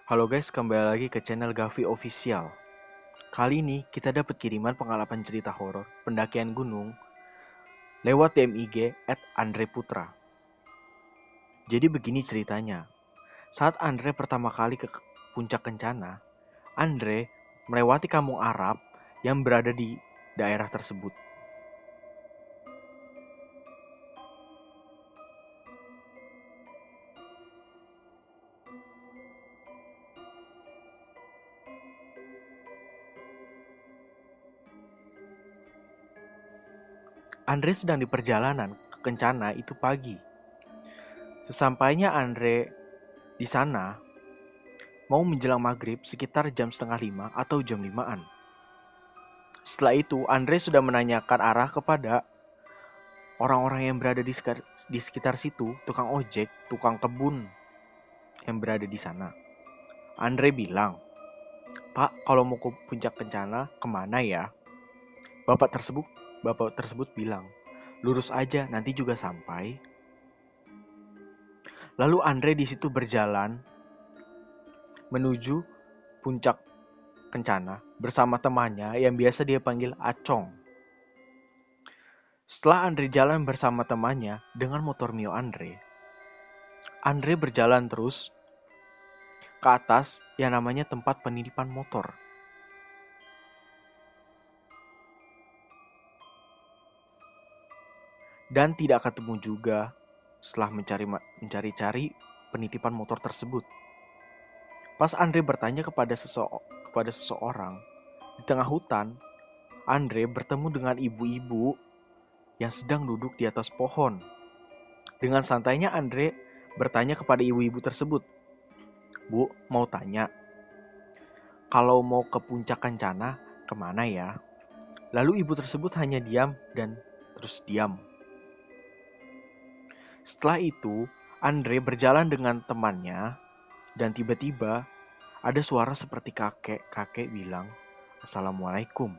Halo guys, kembali lagi ke channel Gavi Official. Kali ini kita dapat kiriman pengalaman cerita horor pendakian gunung lewat DM IG @andre_putra. Jadi begini ceritanya. Saat Andre pertama kali ke puncak Kencana, Andre melewati kampung Arab yang berada di daerah tersebut. Andre sedang di perjalanan ke Kencana itu pagi. Sesampainya Andre di sana, mau menjelang maghrib sekitar jam setengah 5 atau jam 5-an. Setelah itu, Andre sudah menanyakan arah kepada orang-orang yang berada di sekitar situ, tukang ojek, tukang kebun yang berada di sana. Andre bilang, "Pak, kalau mau ke puncak Kencana, kemana ya?" Bapak tersebut bilang, "Lurus aja, nanti juga sampai." Lalu Andre di situ berjalan menuju puncak Kencana bersama temannya yang biasa dia panggil Acong. Setelah Andre jalan bersama temannya dengan motor Mio Andre berjalan terus ke atas yang namanya tempat penitipan motor. Dan tidak ketemu juga setelah mencari-cari penitipan motor tersebut. Pas Andre bertanya kepada seseorang di tengah hutan, Andre bertemu dengan ibu-ibu yang sedang duduk di atas pohon. Dengan santainya Andre bertanya kepada ibu-ibu tersebut, "Bu, mau tanya, kalau mau ke puncak Kencana, kemana ya?" Lalu ibu tersebut hanya diam dan terus diam. Setelah itu, Andre berjalan dengan temannya dan tiba-tiba ada suara seperti kakek bilang, "Assalamualaikum."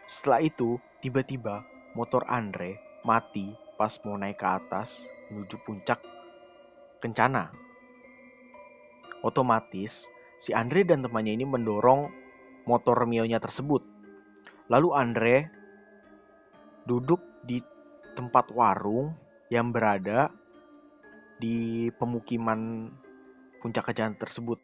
Setelah itu, tiba-tiba motor Andre mati pas mau naik ke atas menuju puncak Kencana. Otomatis, si Andre dan temannya ini mendorong motor Mio-nya tersebut. Lalu Andre duduk di tempat warung yang berada di pemukiman puncak Kencana tersebut.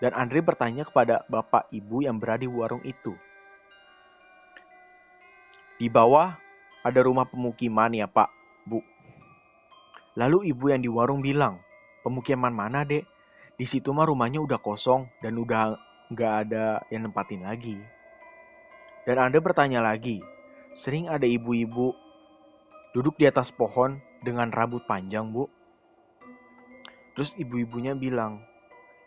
Dan Andre bertanya kepada bapak ibu yang berada di warung itu. "Di bawah ada rumah pemukiman ya Pak, Bu?" Lalu ibu yang di warung bilang, "Pemukiman mana dek? Di situ mah rumahnya udah kosong dan udah nggak ada yang nempatin lagi." Dan Andre bertanya lagi, "Sering ada ibu-ibu duduk di atas pohon dengan rambut panjang, Bu?" Terus ibu-ibunya bilang,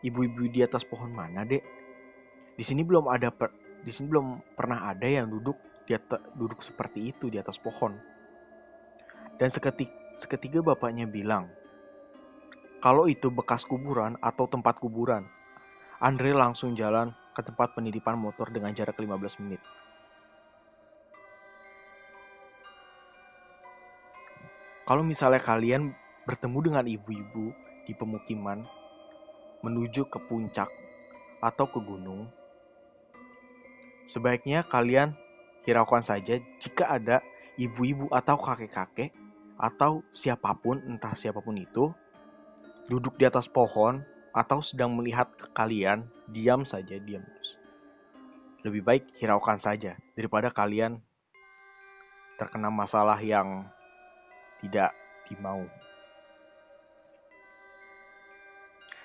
"Ibu-ibu di atas pohon mana, Dek? Di sini belum pernah ada yang duduk seperti itu di atas pohon." Dan seketika bapaknya bilang, "Kalau itu bekas kuburan atau tempat kuburan." Andre langsung jalan ke tempat penitipan motor dengan jarak 15 menit. Kalau misalnya kalian bertemu dengan ibu-ibu di pemukiman menuju ke puncak atau ke gunung, sebaiknya kalian hiraukan saja jika ada ibu-ibu atau kakek-kakek atau siapapun, entah siapapun itu, duduk di atas pohon atau sedang melihat ke kalian, diam saja, diam terus. Lebih baik hiraukan saja daripada kalian terkena masalah yang tidak dimau.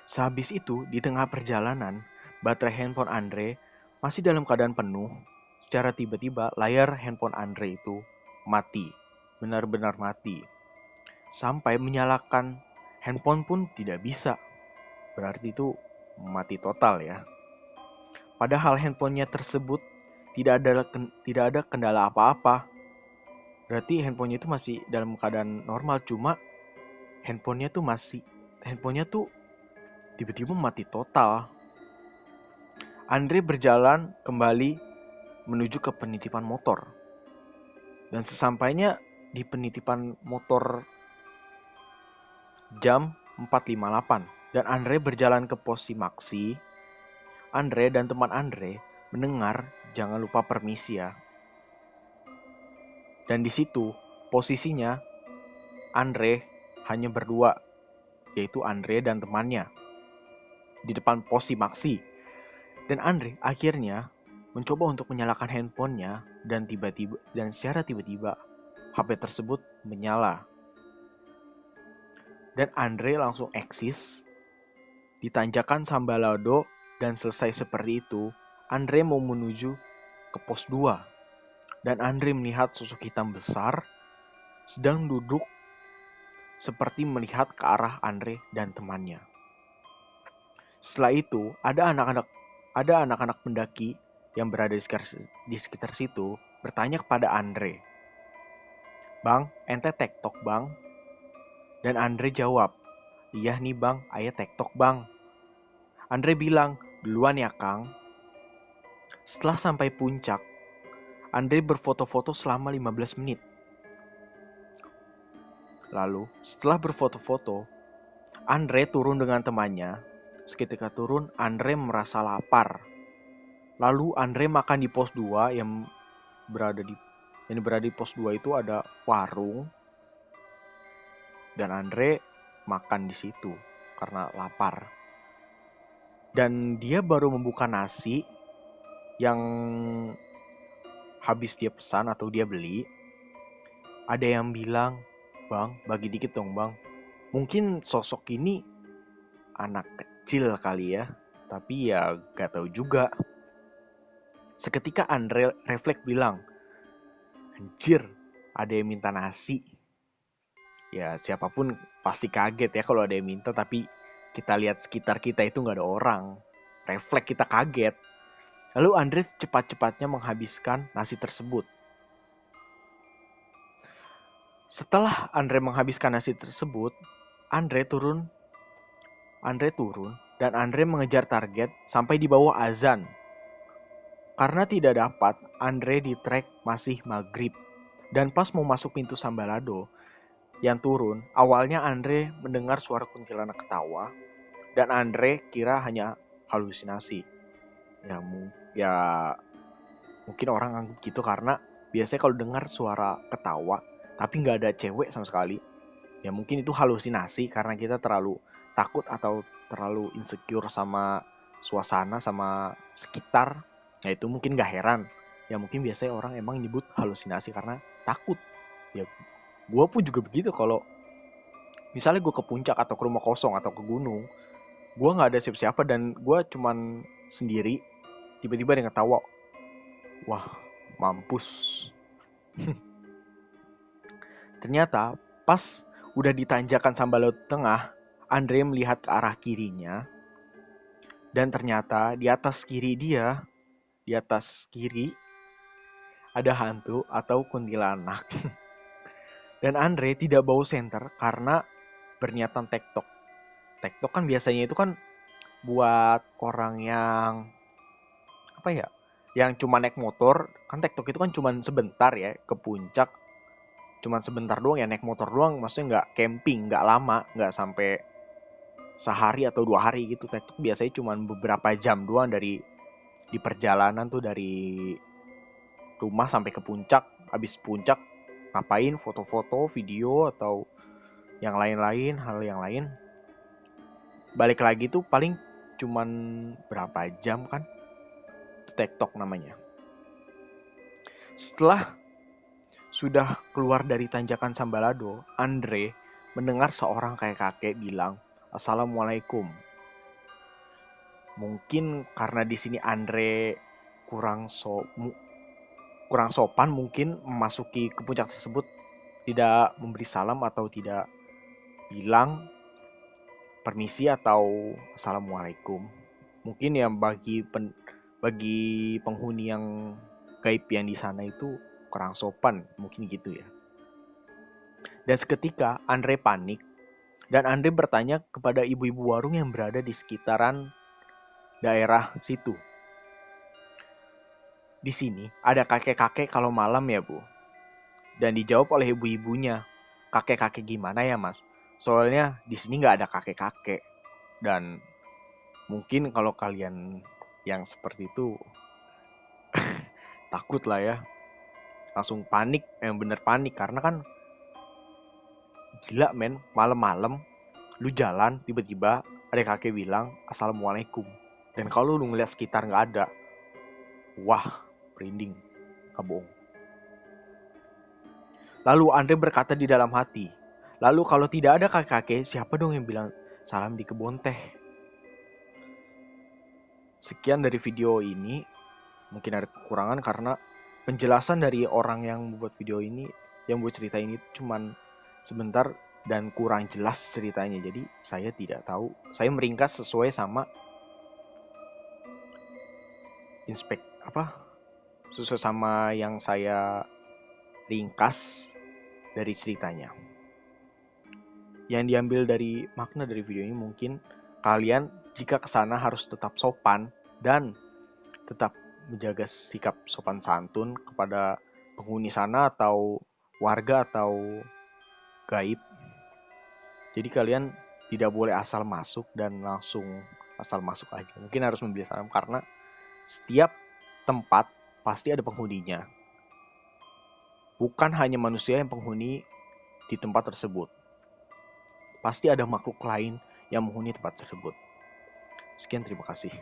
Sehabis itu, di tengah perjalanan, baterai handphone Andre masih dalam keadaan penuh. Secara tiba-tiba, layar handphone Andre itu mati. Benar-benar mati. Sampai menyalakan handphone pun tidak bisa. Berarti itu mati total ya. Padahal handphonenya tersebut tidak ada kendala apa-apa. Berarti handphonenya itu masih dalam keadaan normal. Cuma handphonenya tuh tiba-tiba mati total. Andre berjalan kembali menuju ke penitipan motor. Dan sesampainya di penitipan motor Jam 4.58 dan Andre berjalan ke pos Simaksi. Andre dan teman Andre mendengar, jangan lupa permisi ya. Dan di situ posisinya Andre hanya berdua, yaitu Andre dan temannya di depan pos Simaksi. Dan Andre akhirnya mencoba untuk menyalakan handphonenya dan secara tiba-tiba HP tersebut menyala. Dan Andre langsung eksis di tanjakan Sambalado, dan selesai seperti itu, Andre mau menuju ke pos 2. Dan Andre melihat sosok hitam besar sedang duduk seperti melihat ke arah Andre dan temannya. Setelah itu, ada anak-anak pendaki yang berada di sekitar situ bertanya kepada Andre, "Bang, ente tektok bang?" Dan Andre jawab, "Iya nih bang, ayah tektok bang." Andre bilang, "Duluan ya Kang." Setelah sampai puncak, Andre berfoto-foto selama 15 menit. Lalu, setelah berfoto-foto, Andre turun dengan temannya. Seketika turun, Andre merasa lapar. Lalu Andre makan di pos 2 yang berada di pos 2 itu ada warung. Dan Andre makan di situ karena lapar. Dan dia baru membuka nasi yang habis dia pesan atau dia beli. Ada yang bilang, "Bang, bagi dikit dong bang." Mungkin sosok ini anak kecil kali ya, tapi ya gak tahu juga. Seketika Andre refleks bilang, "Anjir, ada yang minta nasi." Ya siapapun pasti kaget ya kalau ada yang minta, tapi kita lihat sekitar kita itu gak ada orang. Refleks kita kaget. Lalu Andre cepat-cepatnya menghabiskan nasi tersebut. Setelah Andre menghabiskan nasi tersebut, Andre turun dan Andre mengejar target sampai di bawah azan. Karena tidak dapat, Andre di trek masih maghrib. Dan pas mau masuk pintu Sambalado yang turun, awalnya Andre mendengar suara kuntilanak ketawa dan Andre kira hanya halusinasi. Ya mungkin orang anggap gitu karena biasanya kalau dengar suara ketawa tapi nggak ada cewek sama sekali, ya mungkin itu halusinasi karena kita terlalu takut atau terlalu insecure sama suasana, sama sekitar. Nah itu mungkin gak heran. Ya mungkin biasanya orang emang nyebut halusinasi karena takut. Ya gue pun juga begitu, kalau misalnya gue ke puncak atau ke rumah kosong atau ke gunung, gue gak ada siapa-siapa dan gue cuman sendiri, tiba-tiba ada yang ketawa. Wah, mampus. Ternyata pas udah di tanjakan Sambalado Tengah, Andre melihat ke arah kirinya. Dan ternyata di atas kiri ada hantu atau kuntilanak. Dan Andre tidak bawa senter karena berniatan tektok. Tektok kan biasanya itu kan buat orang yang yang cuma naik motor. Kan tektok itu kan cuma sebentar ya ke puncak. Cuma sebentar doang ya, naik motor doang, maksudnya nggak camping, nggak lama, nggak sampai sehari atau 2 hari gitu. Tektok biasanya cuma beberapa jam doang di perjalanan tuh, dari rumah sampai ke puncak. Habis puncak ngapain, foto-foto, video atau yang lain-lain, hal yang lain. Balik lagi tuh paling cuman berapa jam kan. TikTok namanya. Setelah sudah keluar dari tanjakan Sambalado, Andre mendengar seorang kakek bilang, "Assalamualaikum." Mungkin karena di sini Andre kurang sopan, mungkin memasuki ke puncak tersebut tidak memberi salam atau tidak bilang permisi atau assalamualaikum. Mungkin yang bagi penghuni yang gaib yang di sana itu kurang sopan, mungkin gitu ya. Dan seketika Andre panik dan Andre bertanya kepada ibu-ibu warung yang berada di sekitaran daerah situ. "Di sini ada kakek-kakek kalau malam ya Bu?" Dan dijawab oleh ibu-ibunya, "Kakek-kakek gimana ya Mas? Soalnya di sini nggak ada kakek-kakek, dan mungkin kalau kalian yang seperti itu takut lah ya, langsung panik, yang bener panik, karena kan gila men, malam-malam lu jalan tiba-tiba ada kakek bilang assalamualaikum, dan kalau lu ngeliat sekitar nggak ada, wah merinding, nggak bohong. Lalu Andre berkata di dalam hati, lalu kalau tidak ada kakek-kakek, siapa dong yang bilang salam di kebun teh? Sekian dari video ini, mungkin ada kekurangan karena penjelasan dari orang yang membuat video ini, yang buat cerita ini cuman sebentar dan kurang jelas ceritanya. Jadi saya tidak tahu, saya meringkas sesuai sama sesuai sama yang saya ringkas dari ceritanya. Yang diambil dari makna dari video ini, mungkin kalian jika kesana harus tetap sopan dan tetap menjaga sikap sopan santun kepada penghuni sana atau warga atau gaib. Jadi kalian tidak boleh asal masuk dan langsung asal masuk aja. Mungkin harus membeli salam karena setiap tempat pasti ada penghuninya. Bukan hanya manusia yang penghuni di tempat tersebut. Pasti ada makhluk lain yang menghuni tempat tersebut. Sekian, terima kasih.